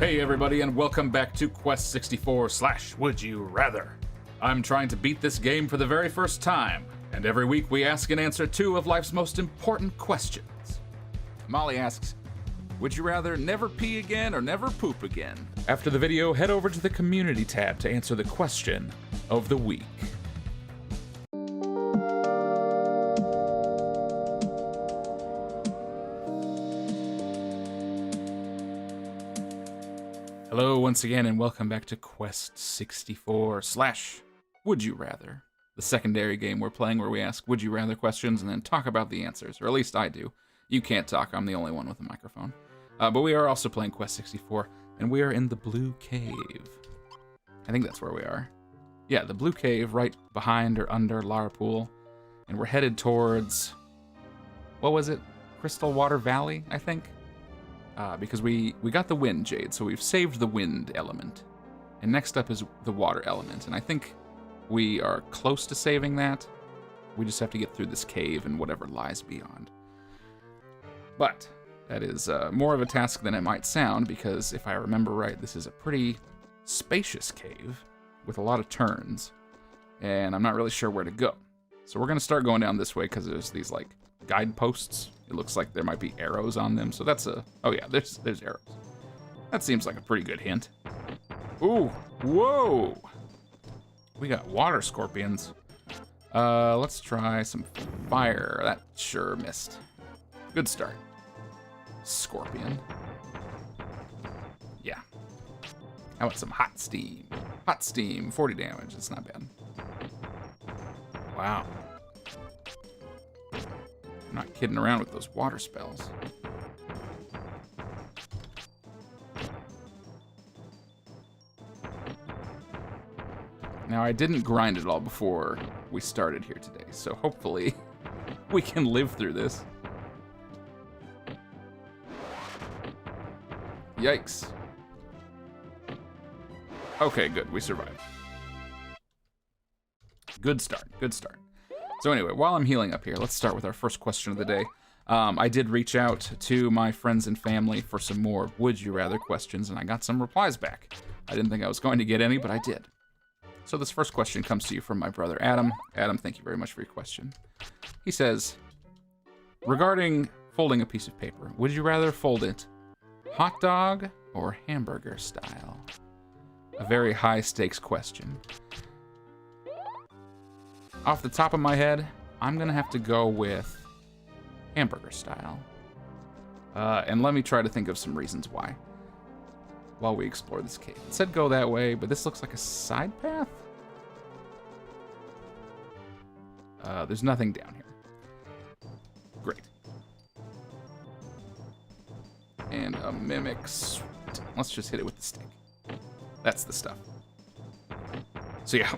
Hey everybody, and welcome back to Quest 64/Would You Rather. I'm trying to beat this game for the very first time, and every week we ask and answer two of life's most important questions. Molly asks, would you rather never pee again or never poop again? After the video, head over to the community tab to answer the question of the week. Hello once again, and welcome back to Quest 64/Would You Rather, the secondary game we're playing where we ask would you rather questions and then talk about the answers, or at least I do. You can't talk, I'm the only one with a microphone. But we are also playing Quest 64, and we are in the Blue Cave. I think that's where we are. Yeah, the Blue Cave right behind or under Larapool, and we're headed towards, what was it? Crystal Water Valley, I think? Because we got the wind jade, so we've saved the wind element. And next up is the water element, and I think we are close to saving that. We just have to get through this cave and whatever lies beyond. But that is more of a task than it might sound, because if I remember right, this is a pretty spacious cave with a lot of turns, and I'm not really sure where to go. So we're going to start going down this way because there's these like guideposts. It looks like there might be arrows on them, so that's a... Oh yeah, there's arrows. That seems like a pretty good hint. Ooh, whoa! We got water scorpions. Let's try some fire. That sure missed. Good start. Scorpion. Yeah. How about some hot steam? Hot steam, 40 damage. It's not bad. Wow. I'm not kidding around with those water spells. Now, I didn't grind it all before we started here today, so hopefully we can live through this. Yikes. Okay, good. We survived. Good start. Good start. So anyway, while I'm healing up here, let's start with our first question of the day. I did reach out to my friends and family for some more would you rather questions, and I got some replies back. I didn't think I was going to get any, but I did. So this first question comes to you from my brother Adam. Adam, thank you very much for your question. He says, regarding folding a piece of paper, would you rather fold it hot dog or hamburger style? A very high stakes question. Off the top of my head, I'm gonna have to go with hamburger style. And let me try to think of some reasons why while we explore this cave. It said go that way, but this looks like a side path. There's nothing down here. Great. And a mimic. Let's just hit it with the stick. That's the stuff. So yeah.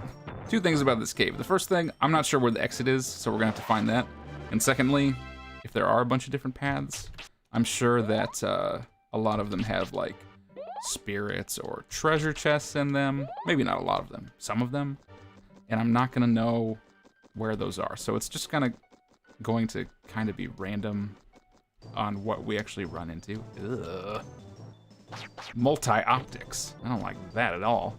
Two things about this cave. The first thing, I'm not sure where the exit is, so we're gonna have to find that. And secondly, if there are a bunch of different paths, I'm sure that a lot of them have like spirits or treasure chests in them. Maybe not a lot of them, some of them. And I'm not gonna know where those are. So it's just going to kind of be random on what we actually run into. Ugh. Multi-optics. I don't like that at all.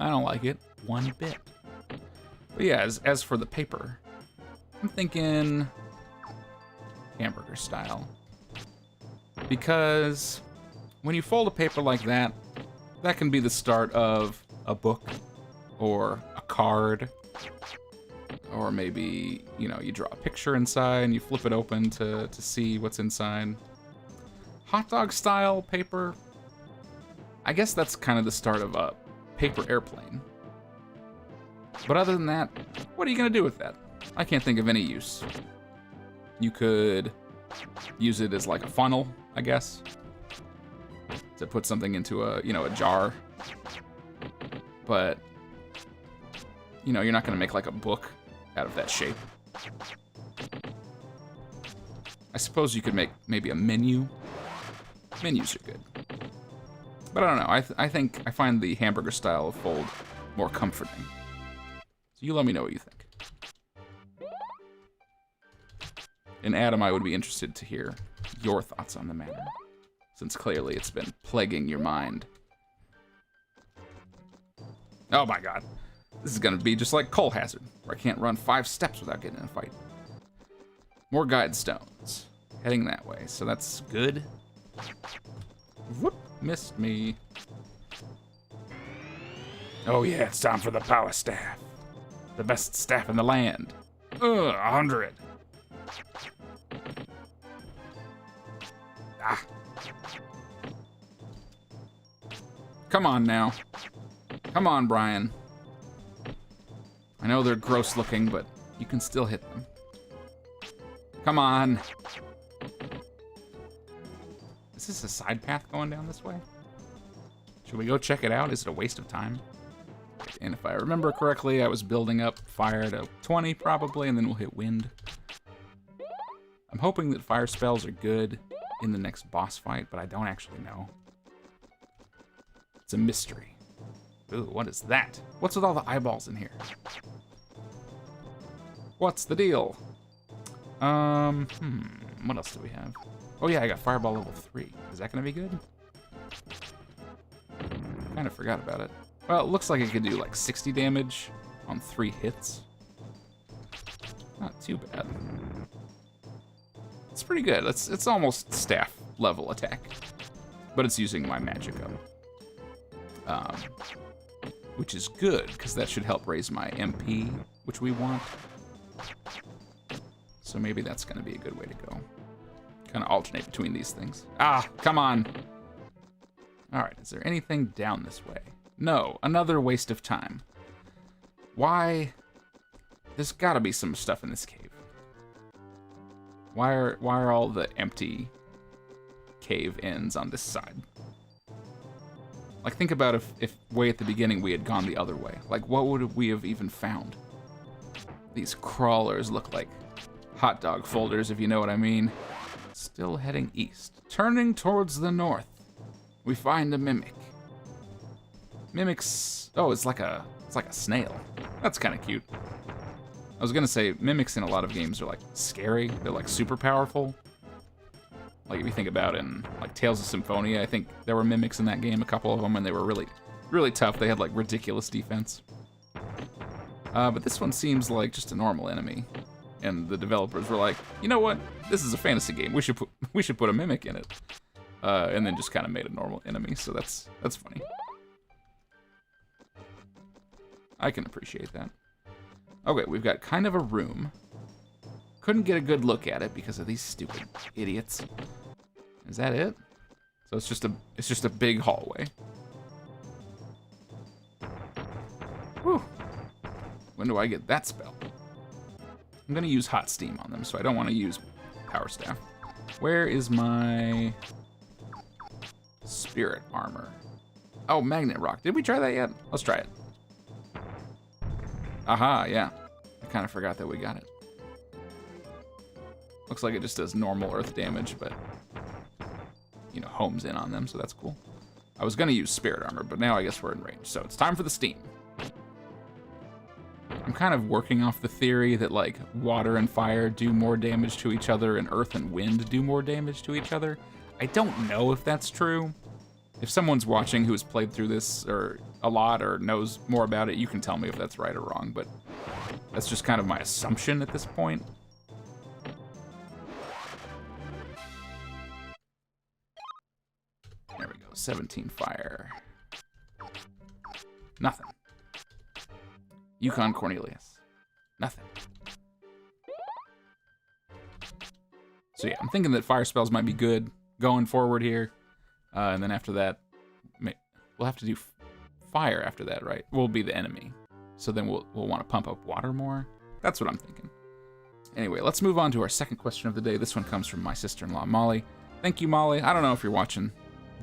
I don't like it one bit. But yeah, as for the paper, I'm thinking hamburger style. Because when you fold a paper like that, that can be the start of a book or a card. Or maybe, you know, you draw a picture inside and you flip it open to see what's inside. Hot dog style paper, I guess that's kind of the start of a paper airplane. But other than that, what are you gonna do with that? I can't think of any use. You could use it as like a funnel, I guess, to put something into a, you know, a jar. But, you know, you're not gonna make like a book out of that shape. I suppose you could make maybe a menu. Menus are good. But I don't know, I find the hamburger style of fold more comforting. So you let me know what you think. And Adam, I would be interested to hear your thoughts on the matter, since clearly it's been plaguing your mind. Oh my god. This is gonna be just like Cull Hazard, where I can't run 5 steps without getting in a fight. More guide stones. Heading that way, so that's good. Whoop, missed me. Oh yeah, it's time for the power staff. The best staff in the land. 100. Ah. Come on now. Come on, Brian. I know they're gross looking, but you can still hit them. Come on. Is this a side path going down this way? Should we go check it out? Is it a waste of time? And if I remember correctly, I was building up fire to 20 probably, and then we'll hit wind. I'm hoping that fire spells are good in the next boss fight, but I don't actually know. It's a mystery. Ooh, what is that? What's with all the eyeballs in here? What's the deal? What else do we have? Oh yeah, I got Fireball level 3. Is that gonna be good? Kind of forgot about it. Well, it looks like it could do like 60 damage on 3 hits. Not too bad. It's pretty good. It's almost staff level attack, but it's using my magicka, which is good because that should help raise my MP, which we want. So maybe that's going to be a good way to go. Kind of alternate between these things. Ah, come on. All right, is there anything down this way? No, another waste of time. Why? There's got to be some stuff in this cave. Why are all the empty cave ends on this side? Like, think about if way at the beginning we had gone the other way. Like, what would we have even found? These crawlers look like hot dog folders, if you know what I mean. Still heading east. Turning towards the north, we find a mimic. Mimics, oh, it's like a snail. That's kind of cute. I was gonna say, mimics in a lot of games are like scary. They're like super powerful. Like if you think about in like Tales of Symphonia, I think there were mimics in that game, a couple of them, and they were really, really tough. They had like ridiculous defense. But this one seems like just a normal enemy. And the developers were like, you know what? This is a fantasy game. We should put a mimic in it. And then just kind of made a normal enemy. So that's funny. I can appreciate that. Okay, we've got kind of a room. Couldn't get a good look at it because of these stupid idiots. Is that it? So it's just a big hallway. Whew. When do I get that spell? I'm gonna use hot steam on them, so I don't want to use power staff. Where is my spirit armor? Oh, magnet rock. Did we try that yet? Let's try it. Aha, yeah. I kind of forgot that we got it. Looks like it just does normal earth damage, but, you know, homes in on them, so that's cool. I was gonna use spirit armor, but now I guess we're in range, so it's time for the steam. I'm kind of working off the theory that, like, water and fire do more damage to each other and earth and wind do more damage to each other. I don't know if that's true. If someone's watching who has played through this or a lot or knows more about it, you can tell me if that's right or wrong, but that's just kind of my assumption at this point. There we go, 17 fire. Nothing. Yukon Cornelius. Nothing. So yeah, I'm thinking that fire spells might be good going forward here. And then after that, we'll have to do fire after that, right? We'll be the enemy. So then we'll want to pump up water more. That's what I'm thinking. Anyway, let's move on to our second question of the day. This one comes from my sister-in-law, Molly. Thank you, Molly. I don't know if you're watching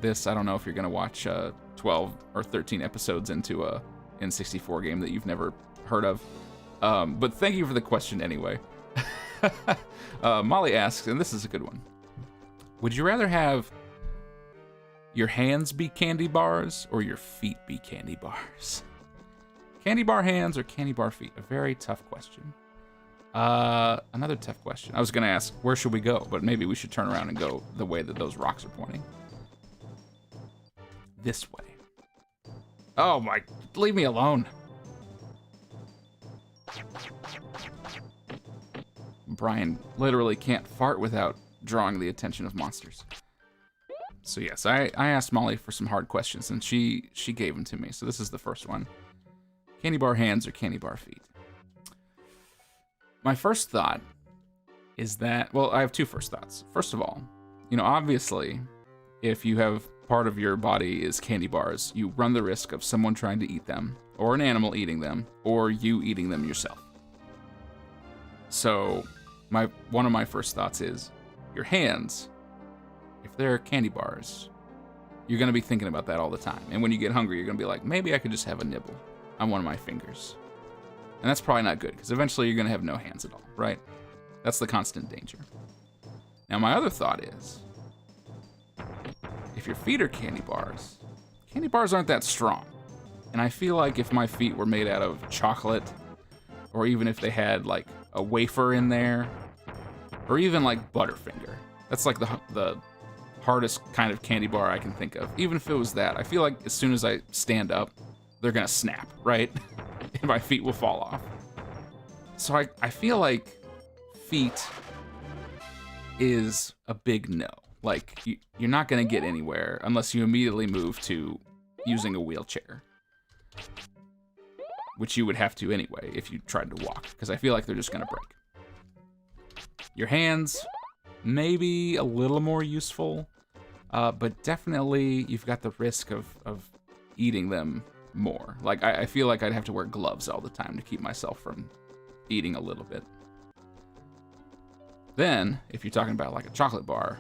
this. I don't know if you're going to watch 12 or 13 episodes into a N64 game that you've never heard of. But thank you for the question anyway. Molly asks, and this is a good one. Would you rather have your hands be candy bars or your feet be candy bars? Candy bar hands or candy bar feet? A very tough question. Another tough question. I was gonna ask, where should we go? But maybe we should turn around and go the way that those rocks are pointing. This way. Oh my, leave me alone. Brian literally can't fart without drawing the attention of monsters. So yes, I asked Molly for some hard questions, and she gave them to me. So this is the first one. Candy bar hands or candy bar feet? My first thought is that, well, I have two first thoughts. First of all, you know, obviously, if you have part of your body is candy bars, you run the risk of someone trying to eat them, or an animal eating them, or you eating them yourself. So one of my first thoughts is your hands, if they're candy bars, you're going to be thinking about that all the time. And when you get hungry, you're going to be like, maybe I could just have a nibble on one of my fingers. And that's probably not good, because eventually you're going to have no hands at all, right? That's the constant danger. Now, my other thought is, if your feet are candy bars aren't that strong. And I feel like if my feet were made out of chocolate, or even if they had like a wafer in there, or even like Butterfinger, that's like the hardest kind of candy bar I can think of. Even if it was that, I feel like as soon as I stand up, they're gonna snap, right? And my feet will fall off. So I feel like feet is a big no. Like, you're not gonna get anywhere unless you immediately move to using a wheelchair. Which you would have to anyway if you tried to walk, because I feel like they're just gonna break. Your hands, maybe a little more useful, but definitely you've got the risk of eating them more. Like, I feel like I'd have to wear gloves all the time to keep myself from eating a little bit. Then, if you're talking about like a chocolate bar,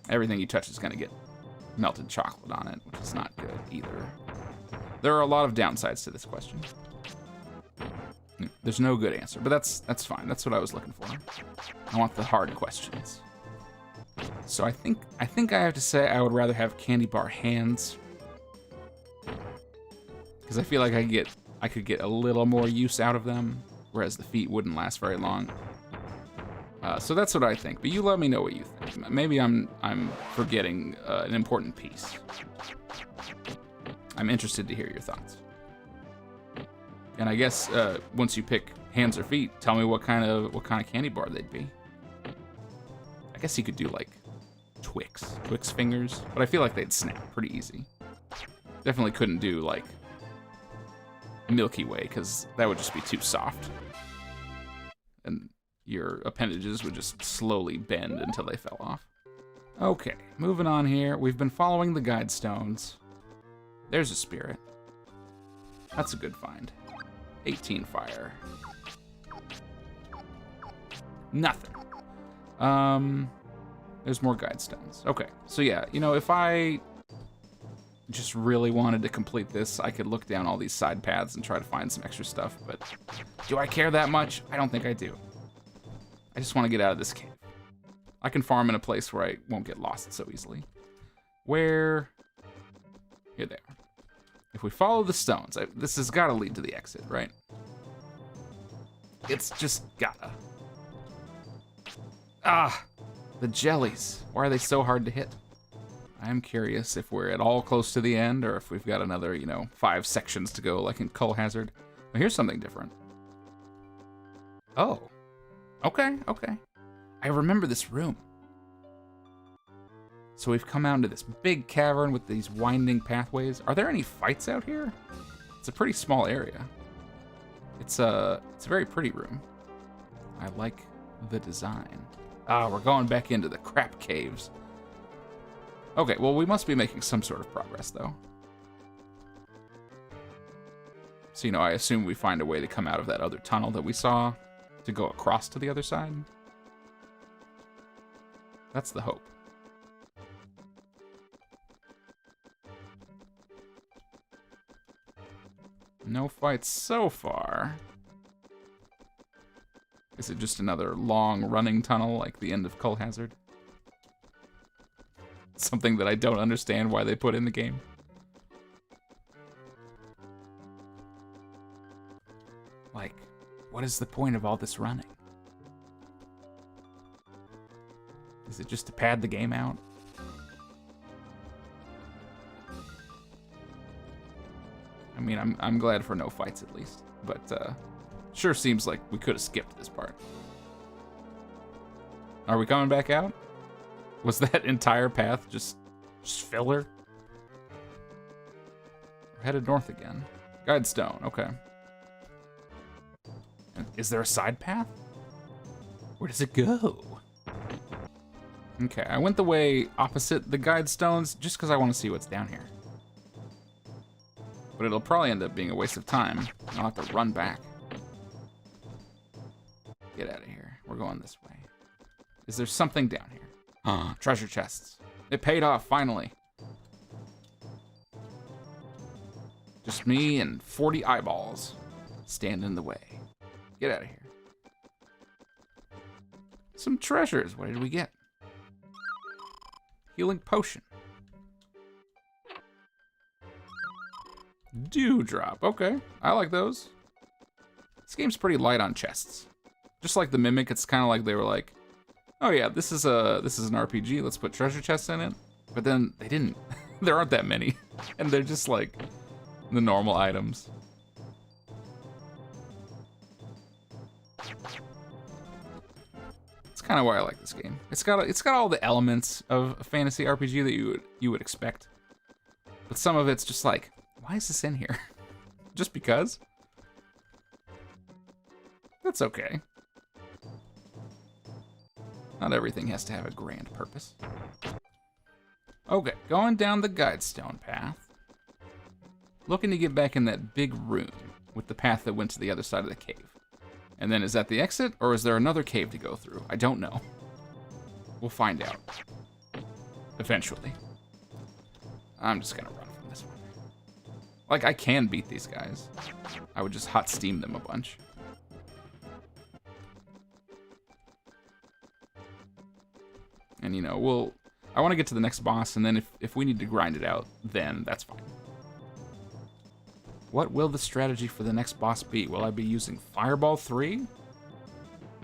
everything you touch is gonna get melted chocolate on it, which is not good either. There are a lot of downsides to this question. There's no good answer, but that's fine. That's what I was looking for. I want the hard questions. So I think I have to say I would rather have candy bar hands, because I feel like I could get a little more use out of them, whereas the feet wouldn't last very long. So that's what I think. But you let me know what you think. Maybe I'm forgetting an important piece. I'm interested to hear your thoughts. And I guess once you pick hands or feet, tell me what kind of candy bar they'd be. I guess you could do like Twix fingers, but I feel like they'd snap pretty easy. Definitely couldn't do like Milky Way, because that would just be too soft. And your appendages would just slowly bend until they fell off. Okay, moving on here. We've been following the guide stones. There's a spirit. That's a good find. 18 fire. Nothing. There's more guide stones. Okay, so yeah, you know, if I just really wanted to complete this, I could look down all these side paths and try to find some extra stuff, but do I care that much? I don't think I do. I just want to get out of this cave. I can farm in a place where I won't get lost so easily. Where? Here they are. If we follow the stones, this has got to lead to the exit, right? It's just gotta. Ah, the jellies. Why are they so hard to hit? I am curious if we're at all close to the end, or if we've got another, 5 sections to go, like in Cull Hazard. Well, here's something different. Oh. Okay. I remember this room. So we've come out into this big cavern with these winding pathways. Are there any fights out here? It's a pretty small area. It's a very pretty room. I like the design. Ah, we're going back into the crap caves. Okay, well, we must be making some sort of progress, though. So, I assume we find a way to come out of that other tunnel that we saw to go across to the other side. That's the hope. No fights so far. Is it just another long running tunnel like the end of Cull Hazard? Something that I don't understand why they put in the game. Like, What is the point of all this running? Is it just to pad the game out? I mean, I'm glad for no fights at least, but sure seems like we could have skipped this part. Are we coming back out? Was that entire path just filler? We're headed north again. Guide stone, okay. Is there a side path? Where does it go? Okay, I went the way opposite the guide stones just because I want to see what's down here. But it'll probably end up being a waste of time. I'll have to run back. Get out of here. We're going this way. Is there something down here? Treasure chests. It paid off, finally. Just me and 40 eyeballs stand in the way. Get out of here. Some treasures. What did we get? Healing potion. Dewdrop. Okay, I like those. This game's pretty light on chests. Just like the Mimic, it's kind of like they were like, oh yeah, this is an RPG. Let's put treasure chests in it. But then they didn't. There aren't that many, and they're just like the normal items. It's kind of why I like this game. It's got all the elements of a fantasy RPG that you would expect, but some of it's just like, why is this in here? Just because? That's okay. Not everything has to have a grand purpose. Okay, going down the guidestone path. Looking to get back in that big room with the path that went to the other side of the cave. And then is that the exit, or is there another cave to go through? I don't know. We'll find out. Eventually. I'm just gonna run from this one. Like, I can beat these guys. I would just hot steam them a bunch. And, you know, I want to get to the next boss, and then if we need to grind it out, then that's fine. What will the strategy for the next boss be? Will I be using Fireball 3?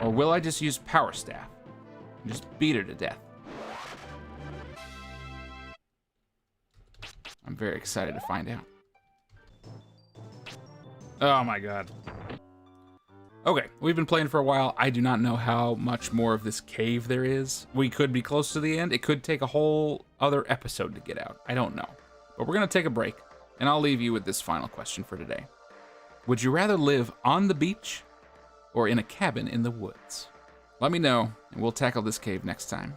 Or will I just use Power Staff and just beat her to death? I'm very excited to find out. Oh my god. Okay, we've been playing for a while. I do not know how much more of this cave there is. We could be close to the end. It could take a whole other episode to get out. I don't know. But we're going to take a break, and I'll leave you with this final question for today. Would you rather live on the beach or in a cabin in the woods? Let me know, and we'll tackle this cave next time.